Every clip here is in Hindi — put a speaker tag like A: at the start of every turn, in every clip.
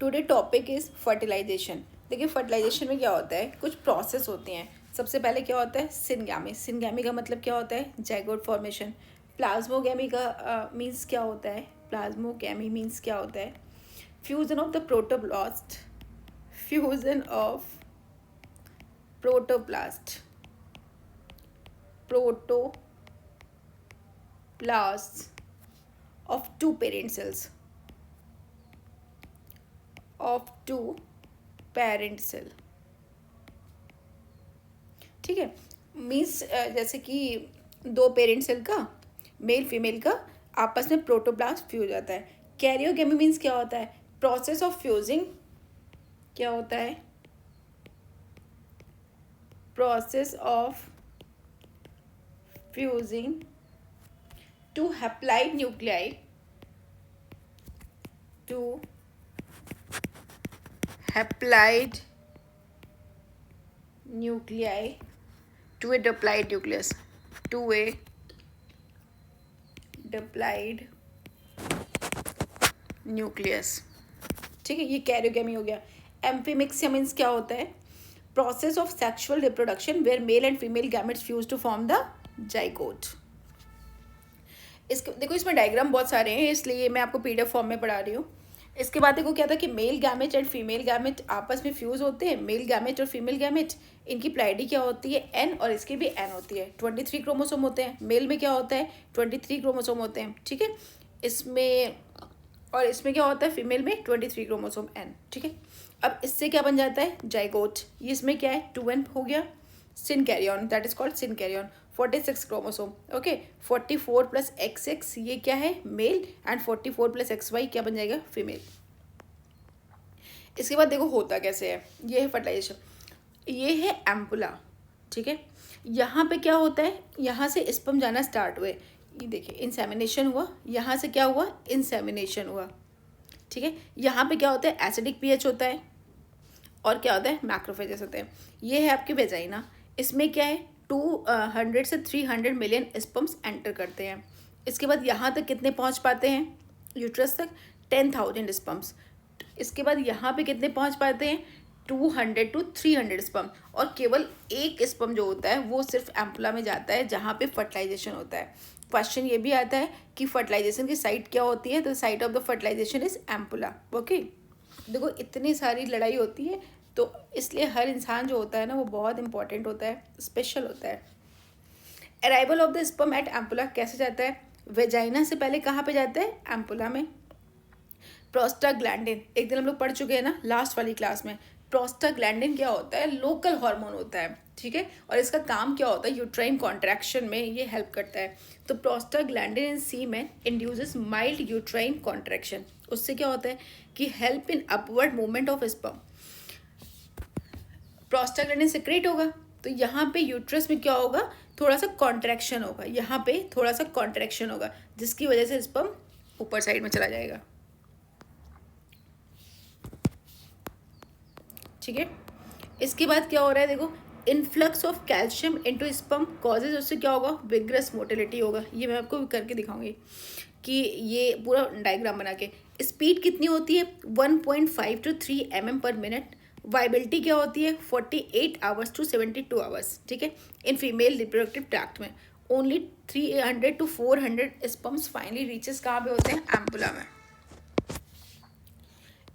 A: Today topic is fertilisation. देखिए फर्टिलाइजेशन में क्या होता है, कुछ प्रोसेस होते हैं। सबसे पहले क्या होता है, सिनगैमी। सिनगैमी का मतलब क्या होता है, जाइगोट फॉर्मेशन। प्लाज्मोगैमी का मीन्स क्या होता है, प्लाज्मोगैमी मीन्स क्या होता है, fusion of the protoblast, fusion of protoplast, protoplast of two parent cells, of two parent cell। ठीक है, मीन्स जैसे कि दो पेरेंट सेल का, मेल फीमेल का आपस में प्रोटोप्लास्ट फ्यूज जाता है। कैरियोगेमी मीन्स क्या होता है, प्रोसेस ऑफ फ्यूजिंग। क्या होता है, process of fusing two haploid nuclei, two haploid nuclei to a diploid nucleus, to a diploid nucleus। ठीक है, ये कैरियोगेमी हो गया। एम्फीमिक्सिया मीन्स क्या होता है, process of sexual reproduction where male and female gametes fuse to form the zygote. इसके देखो इसमें डायग्राम बहुत सारे हैं, इसलिए मैं आपको पीडीएफ फॉर्म में पढ़ा रही हूँ। इसके बाद देखो क्या था कि male gamete and female gamete आपस में फ्यूज होते हैं। मेल गैमेट और फीमेल गैमेट, इनकी प्लाइडी क्या होती है, एन, और इसकी भी एन होती है। 23 क्रोमोसोम होते हैं। मेल में क्या होता है, 23 क्रोमोसोम होते हैं। ठीक है, इसमें और इसमें क्या होता है, फीमेल में 23 क्रोमोसोम एन। ठीक है, अब इससे क्या बन जाता है, जाइगोट। ये इसमें क्या है, 2n हो गया। सिनकैरियन, that is called सिनकैरियन। 46 chromosome, okay. 44 + XX ये क्या है, मेल, एंड 44 + XY क्या बन जाएगा, फीमेल। इसके बाद देखो होता कैसे है, ये है फर्टिलाइजेशन, ये है एम्पुला। ठीक है, यहाँ पे क्या होता है, यहाँ से स्पर्म जाना स्टार्ट हुए, ये देखिए इंसेमिनेशन हुआ, यहाँ से क्या हुआ, इंसेमिनेशन हुआ। ठीक है, यहाँ पे क्या होता है, एसिडिक पीएच होता है, और क्या होता है, मैक्रोफेजेस होते हैं। ये है आपकी वेजाइना, इसमें क्या है, 200 से 300 मिलियन स्पर्म्स एंटर करते हैं। इसके बाद यहाँ तक कितने पहुँच पाते हैं, यूट्रस तक 10,000 स्पर्म्स। इसके बाद यहाँ पे कितने पहुँच पाते हैं, 200 to 300 स्पर्म। और केवल एक स्पर्म जो होता है वो सिर्फ एम्पुला में जाता है, जहाँ पे फर्टिलाइजेशन होता है। क्वेश्चन ये भी आता है कि फर्टिलाइजेशन की साइट क्या होती है, तो site of the fertilisation is ampulla. Okay, देखो इतनी सारी लड़ाई होती है, तो इसलिए हर इंसान जो होता है ना वो बहुत इंपॉर्टेंट होता है, स्पेशल होता है। Arrival of the sperm at ampulla कैसे जाता है, वेजाइना से पहले कहाँ पे जाता है, एम्पुला में। प्रोस्टाग्लैंडिन, एक दिन हम लोग पढ़ चुके हैं ना लास्ट वाली क्लास में। प्रोस्टाग्लैंडिन क्या होता है, लोकल हार्मोन होता है। ठीक है, और इसका काम क्या होता है, यूट्राइन कॉन्ट्रैक्शन में ये हेल्प करता है। तो prostaglandin in semen induces mild uterine contraction. उससे क्या होता है कि help in upward movement of sperm. Prostaglandin secrete होगा, तो यहाँ पे यूट्रस में क्या होगा, थोड़ा सा कॉन्ट्रैक्शन होगा, यहाँ पे थोड़ा सा कॉन्ट्रैक्शन होगा, जिसकी वजह से स्पर्म ऊपर साइड में चला जाएगा। ठीक है, इसके बाद क्या हो रहा है, देखो influx of calcium into sperm causes, उससे क्या होगा, विग्रस मोटिलिटी होगा। ये मैं आपको करके दिखाऊंगी कि ये पूरा डायग्राम बना के। स्पीड कितनी होती है, 1.5 to 3 mm/minute। वाइबिलिटी क्या होती है, 48 आवर्स to 72 आवर्स। ठीक है, इन फीमेल रिप्रोडक्टिव ट्रैक्ट में only 300 to 400 sperms finally reaches कहाँ पे होते हैं, एम्पुला में।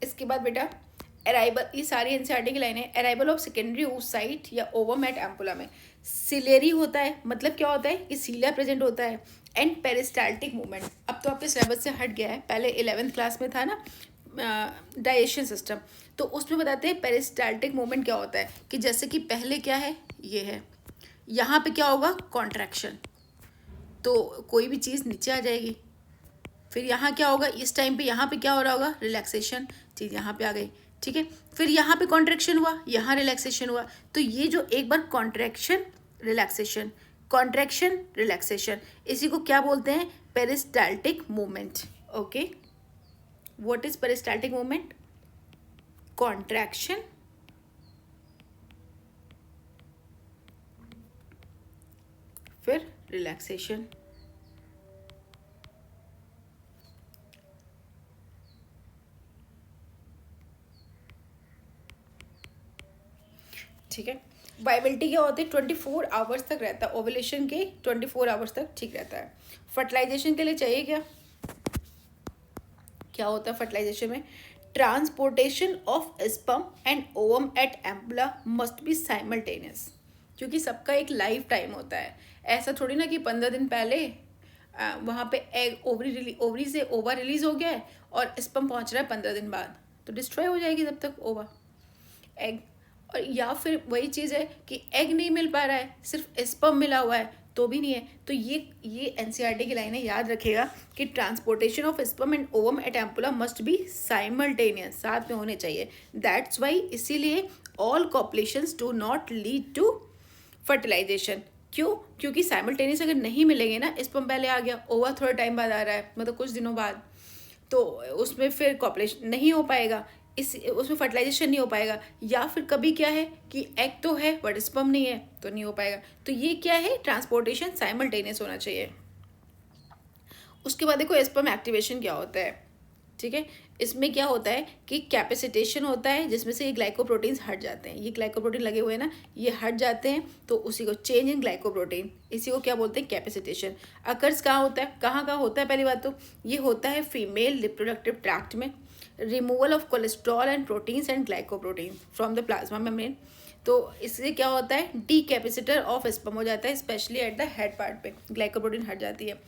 A: इसके बाद बेटा अराइवल, ये सारी एनसीईआरटी की लाइन है। अराइवल ऑफ सेकेंडरी oocyte या ओवम एट एम्पुला में सिलेरी होता है, मतलब क्या होता है कि सीलिया प्रेजेंट होता है, एंड पेरिस्टाल्टिक मूवमेंट। अब तो आपके सिलेबस से हट गया है, पहले 11th क्लास में था ना डाइजेशन सिस्टम, तो उसमें बताते हैं पेरिस्टाल्टिक मूवमेंट क्या होता है, कि जैसे कि पहले क्या है, ये है, यहाँ पे क्या होगा, कॉन्ट्रैक्शन, तो कोई भी चीज़ नीचे आ जाएगी। फिर यहाँ क्या होगा, इस टाइम पे यहाँ पे क्या हो रहा होगा, रिलैक्सेशन, चीज़ यहाँ पे आ गई। ठीक है, फिर यहाँ पे कॉन्ट्रैक्शन हुआ, यहाँ रिलैक्सेशन हुआ। तो ये जो एक बार कॉन्ट्रैक्शन रिलैक्सेशन, कॉन्ट्रैक्शन रिलैक्सेशन, इसी को क्या बोलते हैं, peristaltic movement. Okay, what is peristaltic movement, contraction फिर रिलैक्सेशन। ठीक है। वाइबिलिटी क्या होती है, 24 आवर्स तक रहता है, ओवुलेशन के 24 आवर्स तक ठीक रहता है। फर्टिलाइजेशन के लिए चाहिए क्या, क्या होता है फर्टिलाइजेशन में, transportation of sperm and ovum at ampulla must be simultaneous, क्योंकि सबका एक लाइफ टाइम होता है। ऐसा थोड़ी ना कि 15 दिन पहले वहाँ पे एग ओवरी से ओवा रिलीज हो गया है और स्पर्म पहुँच रहा है 15 दिन बाद, तो डिस्ट्रॉय हो जाएगी तब तक ओवा एग। और या फिर वही चीज़ है कि एग नहीं मिल पा रहा है, सिर्फ स्पर्म मिला हुआ है तो भी नहीं है। तो ये एनसीईआरटी की लाइनें याद रखेगा कि transportation of sperm and ovum at ampulla must be simultaneous, साथ में होने चाहिए। दैट्स वाई इसीलिए all copulations do not lead to fertilisation. क्यों, क्योंकि साइमल्टेनियस अगर नहीं मिलेंगे ना, स्पर्म पहले आ गया, ओवा थोड़ा टाइम बाद आ रहा है, मतलब कुछ दिनों बाद, तो उसमें फिर कॉपुलेशन नहीं हो पाएगा, उसमें फर्टिलाइजेशन नहीं हो पाएगा। या फिर कभी क्या है कि एग तो है बट स्पर्म नहीं है, तो नहीं हो पाएगा। तो ये क्या है, ट्रांसपोर्टेशन साइमल्टेनियस होना चाहिए। उसके बाद देखो स्पर्म एक्टिवेशन क्या होता है, ठीक है। इसमें क्या होता है कि कैपेसिटेशन होता है, जिसमें से ये ग्लाइकोप्रोटीन्स हट जाते हैं, ये ग्लाइकोप्रोटीन लगे हुए हैं ना, ये हट जाते हैं, तो उसी को चेंज इन ग्लाइकोप्रोटीन, इसी को क्या बोलते हैं, कैपेसिटेशन। अकर्स कहाँ होता है, कहाँ होता है, पहली बात तो ये होता है फीमेल रिप्रोडक्टिव ट्रैक्ट में। Removal of cholesterol and proteins and glycoprotein from the plasma membrane, तो इससे क्या होता है, डी कैपेसिटर ऑफ स्पर्म हो जाता है, specially at the head part पे ग्लाइकोप्रोटीन हट जाती है।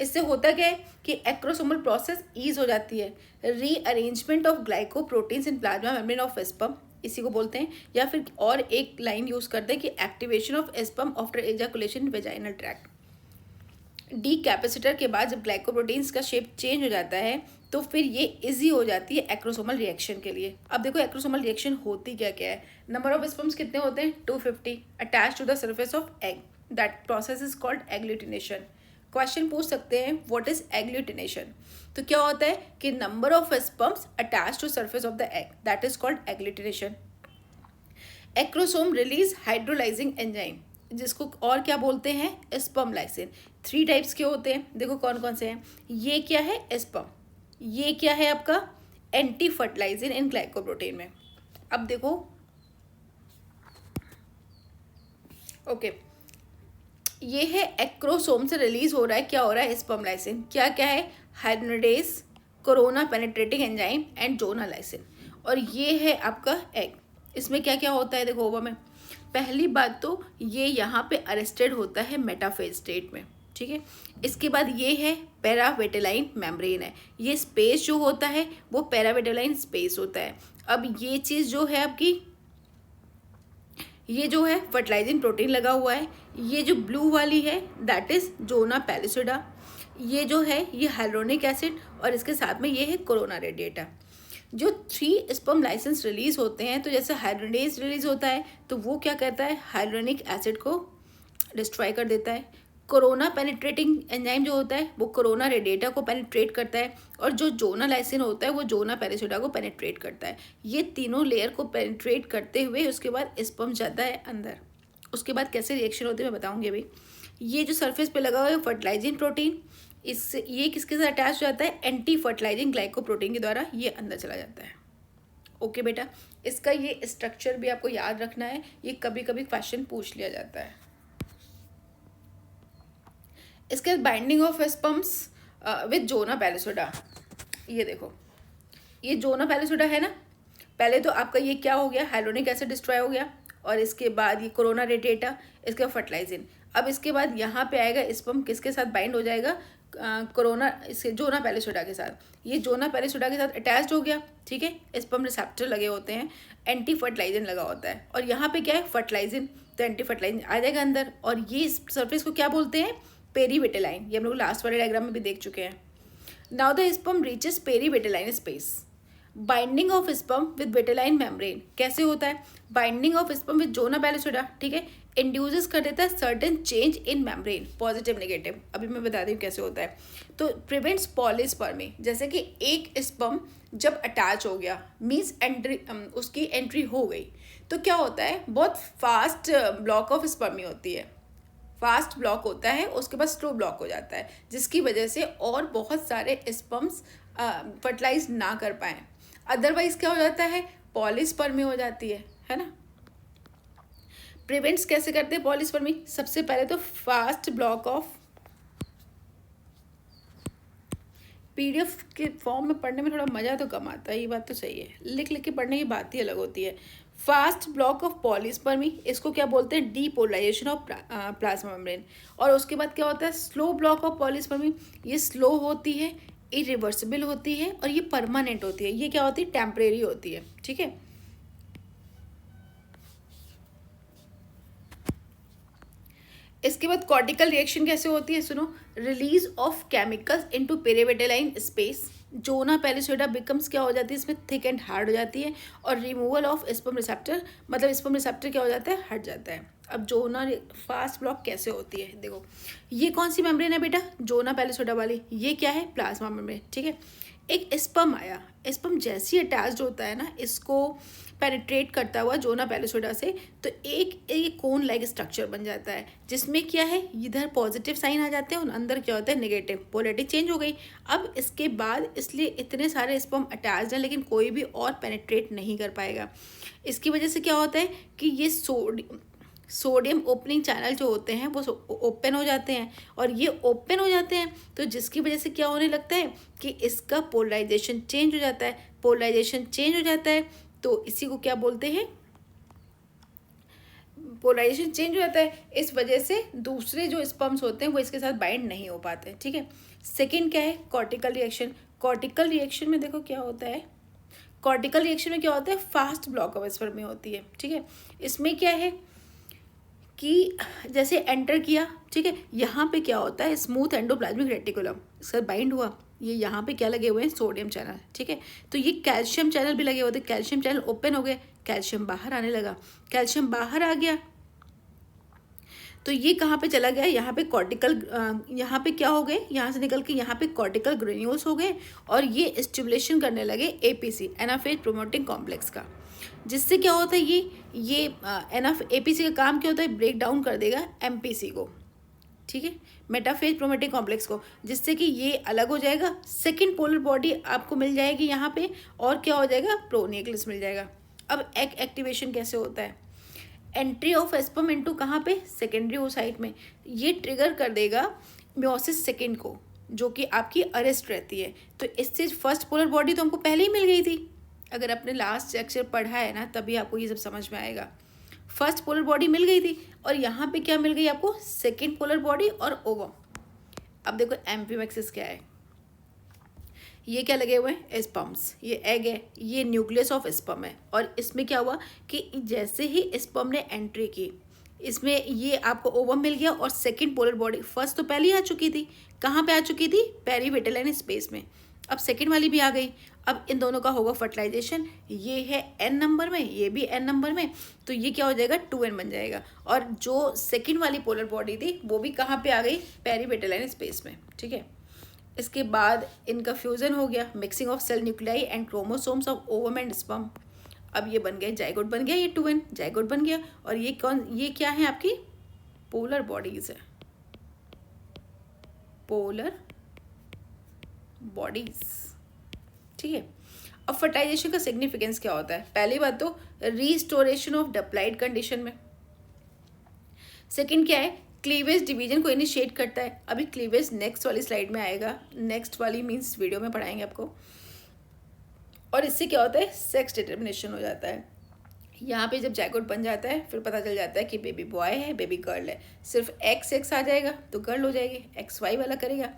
A: इससे होता क्या है कि एक्रोसोमल प्रोसेस ईज हो जाती है, rearrangement of glycoproteins in plasma membrane of sperm, इसी को बोलते हैं। या फिर और एक लाइन यूज करते हैं कि activation of sperm after ejaculation vaginal tract. D capacitor के बाद जब ग्लाइकोप्रोटीन्स का शेप चेंज हो जाता है तो फिर ये इजी हो जाती है एक्रोसोमल रिएक्शन के लिए। अब देखो एक्रोसोमल रिएक्शन होती क्या क्या है, नंबर ऑफ स्पर्म्स कितने होते हैं, 250 attach to the surface of egg, that process is called agglutination. Question पूछ सकते हैं व्हाट इज एग्लूटिनेशन, तो क्या होता है कि number of sperms attach to surface of the egg, that is called agglutination. Acrosome release hydrolysing enzyme, जिसको और क्या बोलते हैं, स्पर्म लाइसिन। 3 टाइप्स के होते हैं, देखो कौन कौन से हैं। ये क्या है स्पर्म, ये क्या है आपका एंटी फर्टिलाइजिन इन ग्लाइकोप्रोटीन में। अब देखो ओके, ये है एक्रोसोम से रिलीज हो रहा है, क्या हो रहा है, स्पर्म लाइसिन। क्या क्या है, hydrodase, corona penetrating enzyme and zona lysin. और ये है आपका एग, इसमें क्या क्या होता है देखो ओवा में। पहली बात तो ये यहाँ पे अरेस्टेड होता है मेटाफेज स्टेट में, ठीक है। इसके बाद ये है पैरावेटेलाइन मेम्ब्रेन है, ये स्पेस जो होता है वो पैरावेटेलाइन स्पेस होता है। अब ये चीज़ जो है आपकी, ये जो है फर्टिलाइजिंग प्रोटीन लगा हुआ है, ये जो ब्लू वाली है दैट इज जोना पैलिसिडा, ये जो है ये हाइलोनिक एसिड, और इसके साथ में ये है कोरोना रेडिएटा। जो 3 स्पर्म लाइसेंस रिलीज होते हैं, तो जैसे हाइड्रोडेज रिलीज होता है तो वो क्या करता है, हाइलोनिक एसिड को डिस्ट्रॉय कर देता है। कोरोना पेनिट्रेटिंग एंजाइम जो होता है वो कोरोना रेडिएटा को पेनिट्रेट करता है, और जो जोना लाइसिन होता है वो जोना पैलिसिडा को पेनिट्रेट करता है। ये तीनों लेयर को पेनिट्रेट करते हुए उसके बाद स्पर्म जाता है अंदर। उसके बाद कैसे रिएक्शन होते हैं मैं बताऊंगी अभी। ये जो सरफेस पे लगा हुआ है फर्टिलाइजिंग प्रोटीन, इससे ये किसके साथ अटैच हो जाता है, एंटी फर्टिलाइजिंग ग्लाइकोप्रोटीन के द्वारा ये अंदर चला जाता है। ओके बेटा, इसका ये स्ट्रक्चर भी आपको याद रखना है, ये कभी कभी क्वेश्चन पूछ लिया जाता है। इसके binding of sperms with zona पैलिसिडा, ये देखो ये जोना पैलिसिडा है ना, पहले तो आपका ये क्या हो गया, हाइलोनिक एसिड डिस्ट्रॉय हो गया, और इसके बाद ये कोरोना रेडिएटा, इसके बाद फर्टिलाइजिन। अब इसके बाद यहाँ पे आएगा स्पर्म किसके साथ बाइंड हो जाएगा, कोरोना इसके जोना पैलिसिडा के साथ, ये जोना पैलिसिडा के साथ अटैच्ड हो गया, ठीक है। स्पर्म रिसेप्टर लगे होते हैं, एंटी फर्टिलाइजिन लगा होता है, और यहाँ पे क्या है फर्टिलाइजिन, तो एंटी फर्टिलाइजिन आ जाएगा अंदर। और ये सरफेस को क्या बोलते हैं, पेरीविटेलाइन, ये हम लोग लास्ट वाले डायग्राम में भी देख चुके हैं। Now the sperm reaches perivitelline space, binding of sperm with vitelline membrane कैसे होता है, binding of sperm with zona pellucida, ठीक है, इंड्यूसेस कर देता है certain change in membrane, positive negative, अभी मैं बता दी हूँ कैसे होता है। तो प्रिवेंट्स पॉलीस्पर्मी, जैसे कि एक स्पर्म जब अटैच हो गया मीन्स एंट्री, उसकी एंट्री हो गई, तो क्या होता है, बहुत फास्ट ब्लॉक ऑफ स्पर्मी होती है, फास्ट ब्लॉक होता है, उसके बाद स्लो ब्लॉक हो जाता है, जिसकी वजह से और बहुत सारे स्पर्म्स फर्टिलाइज ना कर पाएँ। अदरवाइज क्या हो जाता है, पॉलीस्पर्मी हो जाती है ना। प्रिवेंट्स कैसे करते हैं पॉलीस्पर्मी? सबसे पहले तो फास्ट ब्लॉक ऑफ, पीडीएफ के फॉर्म में पढ़ने में थोड़ा मज़ा तो कम आता है, ये बात तो सही है, लिख लिख के पढ़ने की बात ही अलग होती है। फास्ट ब्लॉक ऑफ पॉलीस्पर्मी, इसको क्या बोलते हैं? Depolarisation of plasma membrane. और उसके बाद क्या होता है? स्लो ब्लॉक ऑफ पॉलीस्पर्मी, ये स्लो होती है, इरिवर्सिबल होती है और ये परमानेंट होती है। ये क्या होती है? टेम्परेरी होती है, ठीक है। इसके बाद कॉर्टिकल रिएक्शन कैसे होती है? सुनो, release of chemicals into perivitelline space, zona pellucida becomes क्या हो जाती है? इसमें थिक एंड हार्ड हो जाती है। और रिमूवल ऑफ स्पर्म रिसेप्टर, मतलब स्पर्म रिसेप्टर क्या हो जाता है? हट जाता है। अब जोना फास्ट ब्लॉक कैसे होती है? देखो, ये कौन सी मेम्ब्रेन है बेटा? जोना पैलिसोइडा वाली। ये क्या है? प्लाज्मा मेम्ब्रेन, ठीक है। एक स्पर्म आया, स्पर्म जैसे ही अटैच्ड होता है ना, इसको पेनिट्रेट करता हुआ जोना पैलिसोइडा से, तो एक कोन लाइक स्ट्रक्चर बन जाता है, जिसमें क्या है? इधर पॉजिटिव साइन आ जाते हैं और अंदर क्या होता है? नेगेटिव, पोलैरिटी चेंज हो गई। अब इसके बाद इसलिए इतने सारे स्पर्म अटैच्ड हैं, लेकिन कोई भी और पेनिट्रेट नहीं कर पाएगा। इसकी वजह से क्या होता है कि ये सोडियम ओपनिंग चैनल जो होते हैं वो ओपन हो जाते हैं, और ये ओपन हो जाते हैं तो जिसकी वजह से क्या होने लगता है कि इसका पोलराइजेशन चेंज हो जाता है। पोलराइजेशन चेंज हो जाता है तो इसी को क्या बोलते हैं? पोलराइजेशन चेंज हो जाता है, इस वजह से दूसरे जो स्पर्म्स होते हैं वो इसके साथ बाइंड नहीं हो पाते, ठीक है। सेकेंड क्या है? Cortical reaction. कॉर्टिकल रिएक्शन में देखो क्या होता है, कॉर्टिकल रिएक्शन में क्या होता है? फास्ट ब्लॉक ऑफ स्पर्म होती है, ठीक है। इसमें क्या है कि जैसे एंटर किया, ठीक है, यहाँ पे क्या होता है? स्मूथ एंडोप्लाज्मिक रेटिकुलम इसका बाइंड हुआ, ये यहाँ पे क्या लगे हुए हैं? सोडियम चैनल, ठीक है। तो ये कैल्शियम चैनल भी लगे होते हैं, कैल्शियम चैनल ओपन हो गए, कैल्शियम बाहर आने लगा, कैल्शियम बाहर आ गया तो ये कहाँ पे चला गया? यहाँ पे कॉर्टिकल, यहाँ पे क्या हो गए? यहाँ से निकल के यहाँ पे कॉर्टिकल ग्रेन्यूल्स हो गए और ये स्टिमुलेशन करने लगे एपीसी, एनाफेज प्रोमोटिंग कॉम्प्लेक्स का, जिससे क्या होता है? ये एपीसी का काम क्या होता है? ब्रेक डाउन कर देगा एमपीसी को, ठीक है, मेटाफेज प्रोमोटिंग कॉम्प्लेक्स को, जिससे कि ये अलग हो जाएगा। सेकेंड पोलर बॉडी आपको मिल जाएगी यहाँ पे, और क्या हो जाएगा? प्रोन्यूक्लियस मिल जाएगा। अब एक्टिवेशन कैसे होता है? एंट्री ऑफ स्पर्म इनटू कहाँ पे? सेकेंडरी ओसाइट में। ये ट्रिगर कर देगा मियोसिस सेकेंड को, जो कि आपकी अरेस्ट रहती है। तो इससे फर्स्ट पोलर बॉडी तो हमको पहले ही मिल गई थी, अगर आपने लास्ट लेक्चर पढ़ा है ना तभी आपको ये सब समझ में आएगा। फर्स्ट पोलर बॉडी मिल गई थी और यहाँ पे क्या मिल गई आपको? सेकेंड पोलर बॉडी और ओवम। अब देखो एम्फीमैक्सिस क्या है? ये क्या लगे हुए हैं? स्पर्म्स, ये एग है, ये न्यूक्लियस ऑफ स्पर्म है। और इसमें क्या हुआ कि जैसे ही स्पर्म ने एंट्री की, इसमें ये आपको ओवम मिल गया और सेकंड पोलर बॉडी, फर्स्ट तो पहले ही आ चुकी थी, कहाँ पे आ चुकी थी? पेरीविटेलाइन स्पेस में। अब सेकंड वाली भी आ गई। अब इन दोनों का होगा फर्टिलाइजेशन, ये है n नंबर में, ये भी n नंबर में, तो ये क्या हो जाएगा? 2n बन जाएगा। और जो सेकंड वाली पोलर बॉडी थी वो भी कहाँ पे आ गई? पेरीविटेलाइन स्पेस में, ठीक है। इसके बाद इनका फ्यूजन हो गया, mixing of cell nuclei and chromosomes of ovum and sperm. अब ये बन गए जाइगोट, बन गया ये 2n जाइगोट बन गया। और ये क्या है? आपकी पोलर बॉडीज है, पोलर बॉडीज, ठीक है। अब फर्टाइजेशन का सिग्निफिकेंस क्या होता है? पहली बात तो रीस्टोरेशन ऑफ डिप्लॉइड कंडीशन में। सेकंड क्या है? क्लीवेज डिवीजन को इनिशिएट करता है। अभी क्लीवेज नेक्स्ट वाली स्लाइड में आएगा, नेक्स्ट वाली मीन्स वीडियो में पढ़ाएंगे आपको। और इससे क्या होता है? सेक्स डिटर्मिनेशन हो जाता है। यहाँ पे जब जाइगोट बन जाता है फिर पता चल जाता है कि बेबी बॉय है, बेबी गर्ल है। सिर्फ एक्स आ जाएगा तो गर्ल हो जाएगी, XY वाला करेगा।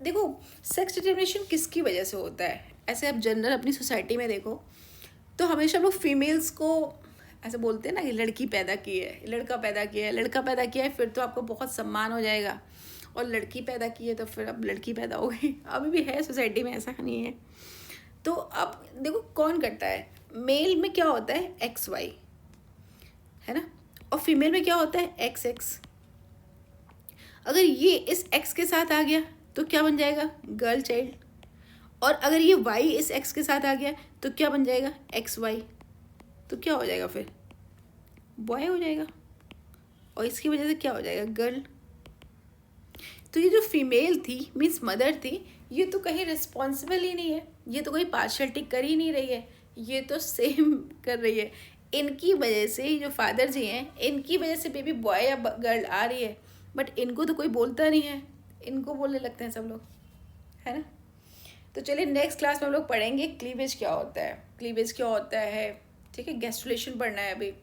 A: देखो सेक्स डिटर्मिनेशन किसकी वजह से होता है? ऐसे आप जनरल अपनी सोसाइटी में देखो तो हमेशा लोग फीमेल्स को ऐसे बोलते हैं ना कि लड़की पैदा की है, लड़का पैदा किया है, लड़का पैदा किया है फिर तो आपको बहुत सम्मान हो जाएगा, और लड़की पैदा की है तो फिर अब लड़की पैदा हो गई। अभी भी है सोसाइटी में, ऐसा नहीं है। तो अब देखो कौन करता है? मेल में क्या होता है? XY, है ना, और फीमेल में क्या होता है? XX। अगर ये इस X के साथ आ गया तो क्या बन जाएगा? Girl child. और अगर ये Y इस X के साथ आ गया तो क्या बन जाएगा? XY। तो क्या हो जाएगा फिर? बॉय हो जाएगा। और इसकी वजह से क्या हो जाएगा? गर्ल। तो ये जो फीमेल थी मीन्स मदर थी, ये तो कहीं रिस्पॉन्सिबल ही नहीं है, ये तो कोई पार्शलिटी कर ही नहीं रही है, ये तो सेम कर रही है। इनकी वजह से जो फादर जी हैं, इनकी वजह से बेबी बॉय या गर्ल आ रही है, बट इनको तो कोई बोलता नहीं है, इनको बोलने लगते हैं सब लोग, है ना। तो चलिए नेक्स्ट क्लास में हम लोग पढ़ेंगे क्लीवेज क्या होता है, क्लीवेज क्या होता है, ठीक है। गैस्ट्रुलेशन पढ़ना है अभी।